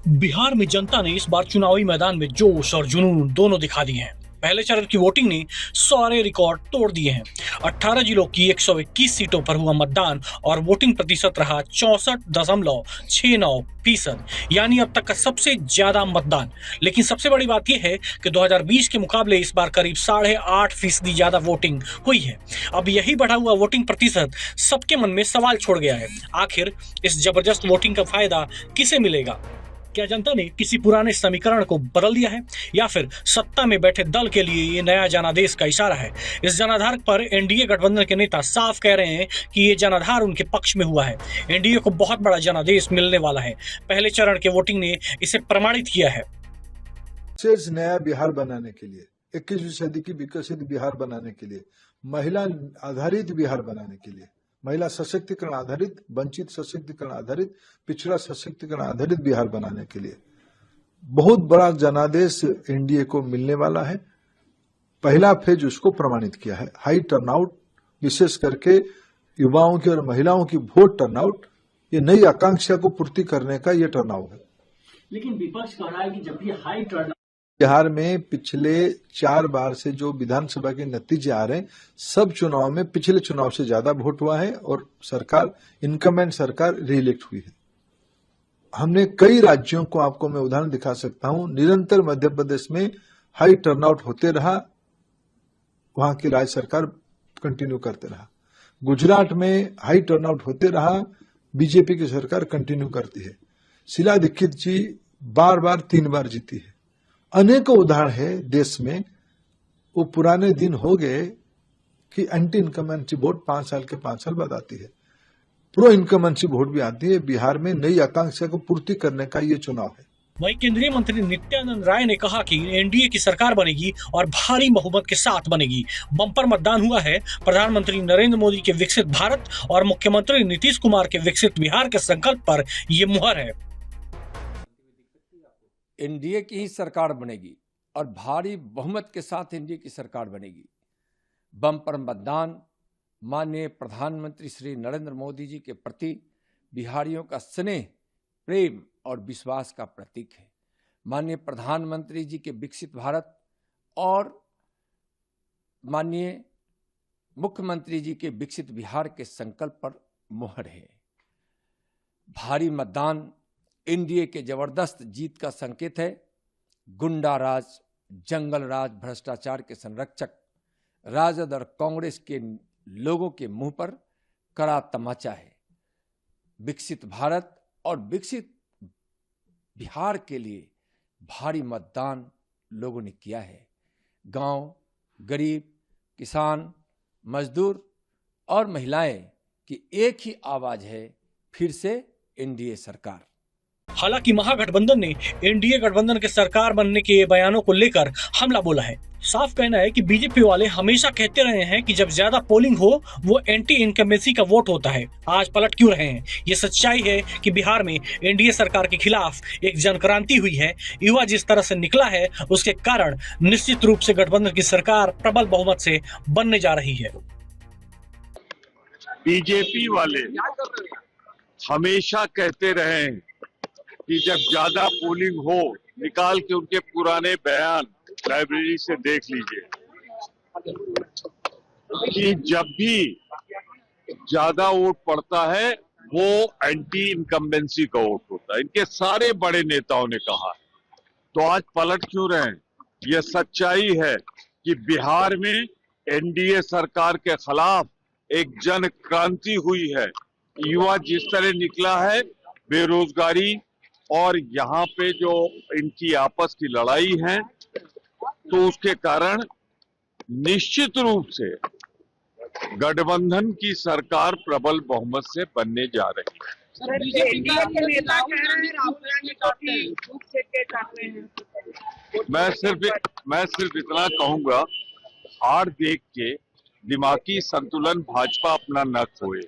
बिहार में जनता ने इस बार चुनावी मैदान में जोश और जुनून दोनों दिखा दिए हैं। पहले चरण की वोटिंग ने सारे रिकॉर्ड तोड़ दिए हैं। 18 जिलों की 121 सीटों पर हुआ मतदान और वोटिंग प्रतिशत रहा 64.69%, यानी अब तक का सबसे ज्यादा मतदान। लेकिन सबसे बड़ी बात यह है कि 2020 के मुकाबले इस बार करीब 8.5% ज्यादा वोटिंग हुई है। अब यही बढ़ा हुआ वोटिंग प्रतिशत सबके मन में सवाल छोड़ गया है। आखिर इस जबरदस्त वोटिंग का फायदा किसे मिलेगा? क्या जनता ने किसी पुराने समीकरण को बदल दिया है या फिर सत्ता में बैठे दल के लिए ये नया जनादेश का इशारा है? इस जनाधार पर एनडीए गठबंधन के नेता साफ कह रहे हैं कि ये जनाधार उनके पक्ष में हुआ है। एनडीए को बहुत बड़ा जनादेश मिलने वाला है। पहले चरण के वोटिंग ने इसे प्रमाणित किया है। विशेष नया बिहार बनाने के लिए, 21वीं सदी की विकसित बिहार बनाने के लिए, महिला आधारित बिहार बनाने के लिए, महिला सशक्तिकरण आधारित, वंचित सशक्तिकरण आधारित, पिछड़ा सशक्तिकरण आधारित बिहार बनाने के लिए बहुत बड़ा जनादेश एनडीए को मिलने वाला है। पहला फेज उसको प्रमाणित किया है। हाई टर्नआउट, विशेष करके युवाओं की और महिलाओं की वोट टर्नआउट, ये नई आकांक्षा को पूर्ति करने का ये टर्नआउट है। लेकिन विपक्ष कह रहा है कि जब भी हाई टर्न बिहार में पिछले 4 बार से जो विधानसभा के नतीजे आ रहे हैं, सब चुनाव में पिछले चुनाव से ज्यादा वोट हुआ है और सरकार, इनकमेंट सरकार रीइलेक्ट हुई है। हमने कई राज्यों को, आपको मैं उदाहरण दिखा सकता हूं, निरंतर मध्य प्रदेश में हाई टर्नआउट होते रहा, वहां की राज्य सरकार कंटिन्यू करते रहा। गुजरात में हाई टर्नआउट होते रहा, बीजेपी की सरकार कंटिन्यू करती है। शीला दीक्षित जी बार बार 3 बार जीती है। अनेकों उदाहरण है देश में। वो पुराने दिन हो गए कि एंटी इनकमेंसी वोट 5 साल के 5 साल बाद आती है, प्रो इनकमेंसी वोट भी आती है। बिहार में नई आकांक्षा को पूर्ति करने का ये चुनाव है। वहीं केंद्रीय मंत्री नित्यानंद राय ने कहा कि एनडीए की सरकार बनेगी और भारी बहुमत के साथ बनेगी। बम्पर मतदान हुआ है। प्रधानमंत्री नरेंद्र मोदी के विकसित भारत और मुख्यमंत्री नीतीश कुमार के विकसित बिहार के संकल्प पर ये मुहर है। एनडीए की ही सरकार बनेगी और भारी बहुमत के साथ एनडीए की सरकार बनेगी। बम्पर मतदान माननीय प्रधानमंत्री श्री नरेंद्र मोदी जी के प्रति बिहारियों का स्नेह, प्रेम और विश्वास का प्रतीक है। माननीय प्रधानमंत्री जी के विकसित भारत और माननीय मुख्यमंत्री जी के विकसित बिहार के संकल्प पर मुहर है। भारी मतदान एनडीए के जबरदस्त जीत का संकेत है। गुंडा राज, जंगल राज, भ्रष्टाचार के संरक्षक राजद और कांग्रेस के लोगों के मुंह पर कड़ा तमाचा है। विकसित भारत और विकसित बिहार के लिए भारी मतदान लोगों ने किया है। गांव, गरीब, किसान, मजदूर और महिलाएं की एक ही आवाज है, फिर से एनडीए सरकार। हालांकि महागठबंधन ने एनडीए गठबंधन के सरकार बनने के बयानों को लेकर हमला बोला है। साफ कहना है कि बीजेपी वाले हमेशा कहते रहे हैं कि जब ज्यादा पोलिंग हो वो एंटी इनकम्बेंसी का वोट होता है। आज पलट क्यों रहे हैं? ये सच्चाई है कि बिहार में एनडीए सरकार के खिलाफ एक जनक्रांति हुई है। युवा जिस तरह से निकला है उसके कारण निश्चित रूप से गठबंधन की सरकार प्रबल बहुमत से बनने जा रही है। बीजेपी वाले हमेशा कहते रहे हैं कि जब ज्यादा पोलिंग हो, निकाल के उनके पुराने बयान लाइब्रेरी से देख लीजिए कि जब भी ज्यादा वोट पड़ता है वो एंटी इनकम्बेंसी का वोट होता है। इनके सारे बड़े नेताओं ने कहा। तो आज पलट क्यों रहे हैं? यह सच्चाई है कि बिहार में एनडीए सरकार के खिलाफ एक जन क्रांति हुई है। युवा जिस तरह निकला है, बेरोजगारी और यहाँ पे जो इनकी आपस की लड़ाई है, तो उसके कारण निश्चित रूप से गठबंधन की सरकार प्रबल बहुमत से बनने जा रही है। मैं सिर्फ इतना कहूंगा, हार देख के दिमागी संतुलन भाजपा अपना न खोए।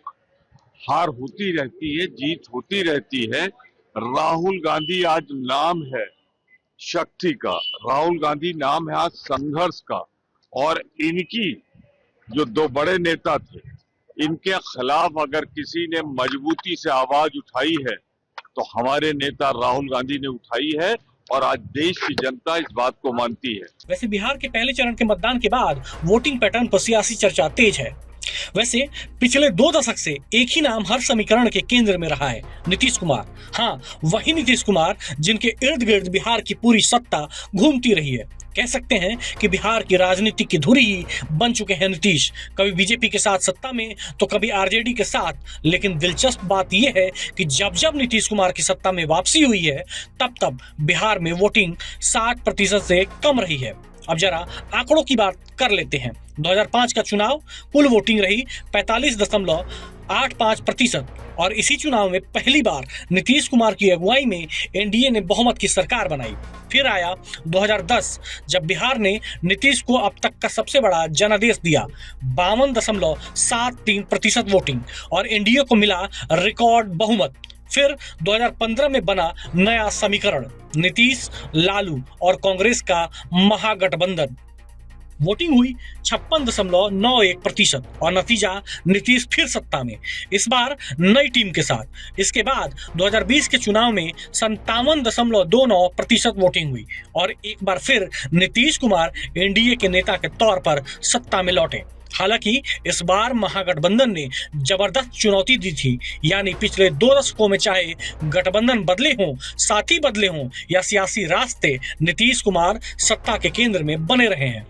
हार होती रहती है, जीत होती रहती है। राहुल गांधी आज नाम है शक्ति का, राहुल गांधी नाम है आज संघर्ष का, और इनकी जो 2 बड़े नेता थे, इनके खिलाफ अगर किसी ने मजबूती से आवाज उठाई है तो हमारे नेता राहुल गांधी ने उठाई है और आज देश की जनता इस बात को मानती है। वैसे बिहार के पहले चरण के मतदान के बाद वोटिंग पैटर्न पर सियासी चर्चा तेज है। वैसे पिछले 2 दशक से एक ही नाम हर समीकरण के केंद्र में रहा है, नीतीश कुमार। हाँ, वही नीतीश कुमार जिनके इर्द गिर्द बिहार की पूरी सत्ता घूमती रही है। कह सकते हैं कि बिहार की राजनीति की धुरी ही बन चुके हैं नीतीश, कभी बीजेपी के साथ सत्ता में तो कभी आरजेडी के साथ। लेकिन दिलचस्प बात यह है कि जब जब नीतीश कुमार की सत्ता में वापसी हुई है तब तब बिहार में वोटिंग 60% से कम रही है। अब जरा आंकड़ों की बात कर लेते हैं। 2005 का चुनाव कुल वोटिंग रही 45.85% और इसी चुनाव में पहली बार नीतीश कुमार की अगुवाई में एनडीए ने बहुमत की सरकार बनाई। फिर आया 2010 जब बिहार ने नीतीश को अब तक का सबसे बड़ा जनादेश दिया, 52.73% वोटिंग और एनडीए को मिला रिकॉर्ड बहुमत। फिर 2015 में बना नया समीकरण, नीतीश, लालू और कांग्रेस का महागठबंधन। वोटिंग हुई 56.91% और नतीजा नीतीश फिर सत्ता में, इस बार नई टीम के साथ। इसके बाद 2020 के चुनाव में 57.29% वोटिंग हुई और एक बार फिर नीतीश कुमार एनडीए के नेता के तौर पर सत्ता में लौटे। हालांकि इस बार महागठबंधन ने जबरदस्त चुनौती दी थी, यानी पिछले 2 दशकों में चाहे गठबंधन बदले हों, साथी बदले हों या सियासी रास्ते, नीतीश कुमार सत्ता के केंद्र में बने रहे हैं।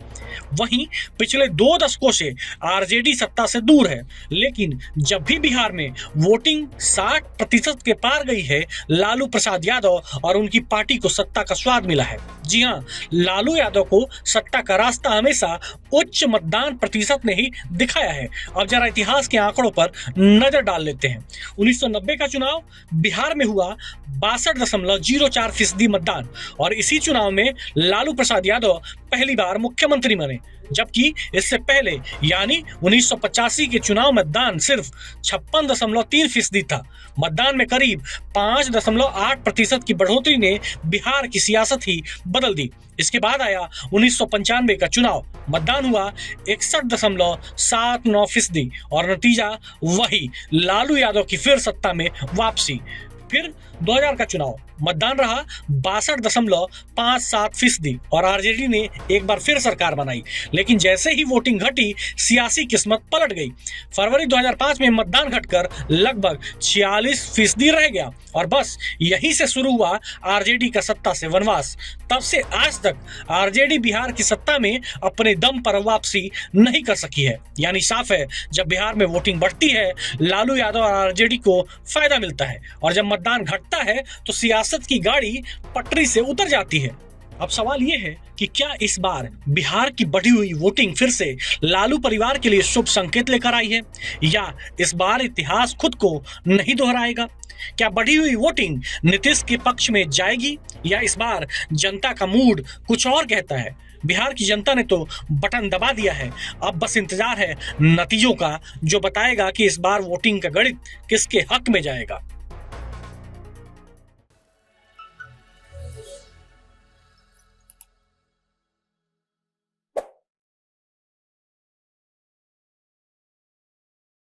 वहीं पिछले 2 दशकों से आरजेडी सत्ता से दूर है, लेकिन जब भी बिहार में वोटिंग 60% के पार गई है, लालू प्रसाद यादव और उनकी पार्टी को सत्ता का स्वाद मिला है। जी हां, लालू यादव को सत्ता का रास्ता हमेशा उच्च मतदान प्रतिशत ने ही दिखाया है। अब जरा इतिहास के आंकड़ों पर नजर डाल लेते हैं। 1990 का चुनाव बिहार में हुआ 62.04% मतदान और इसी चुनाव में लालू प्रसाद यादव पहली बार मुख्यमंत्री बने, जबकि इससे पहले यानी 1985 के चुनाव मतदान सिर्फ 56.3% था। मतदान में करीब 5.8% की बढ़ोतरी ने बिहार की सियासत ही बदल दी। इसके बाद आया 1995 का चुनाव, मतदान हुआ 61.79% और नतीजा वही, लालू यादव की फिर सत्ता में वापसी। फिर 2000 का चुनाव, मतदान रहा 62.57% और आरजेडी ने एक बार फिर सरकार बनाई। लेकिन जैसे ही वोटिंग घटी, सियासी किस्मत पलट गई। फरवरी 2005 में मतदान घटकर लगभग 46% रह गया और बस यहीं से शुरू हुआ आरजेडी का सत्ता से वनवास। तब से आज तक आरजेडी बिहार की सत्ता में अपने दम पर वापसी नहीं कर सकी है। यानी साफ है, जब बिहार में वोटिंग बढ़ती है, लालू यादव और आरजेडी को फायदा मिलता है और जब मतदान घटता है तो सियासत की गाड़ी पटरी से उतर जाती है। अब सवाल यह है कि क्या इस बार बिहार की बढ़ी हुई वोटिंग फिर से लालू परिवार के लिए शुभ संकेत लेकर आई है, या इस बार इतिहास खुद को नहीं दोहराएगा? क्या बढ़ी हुई वोटिंग नीतीश के पक्ष में जाएगी या इस बार जनता का मूड कुछ और कहता है? बिहार की जनता ने तो बटन दबा दिया है, अब बस इंतजार है नतीजों का, जो बताएगा कि इस बार वोटिंग का गणित किसके हक में जाएगा।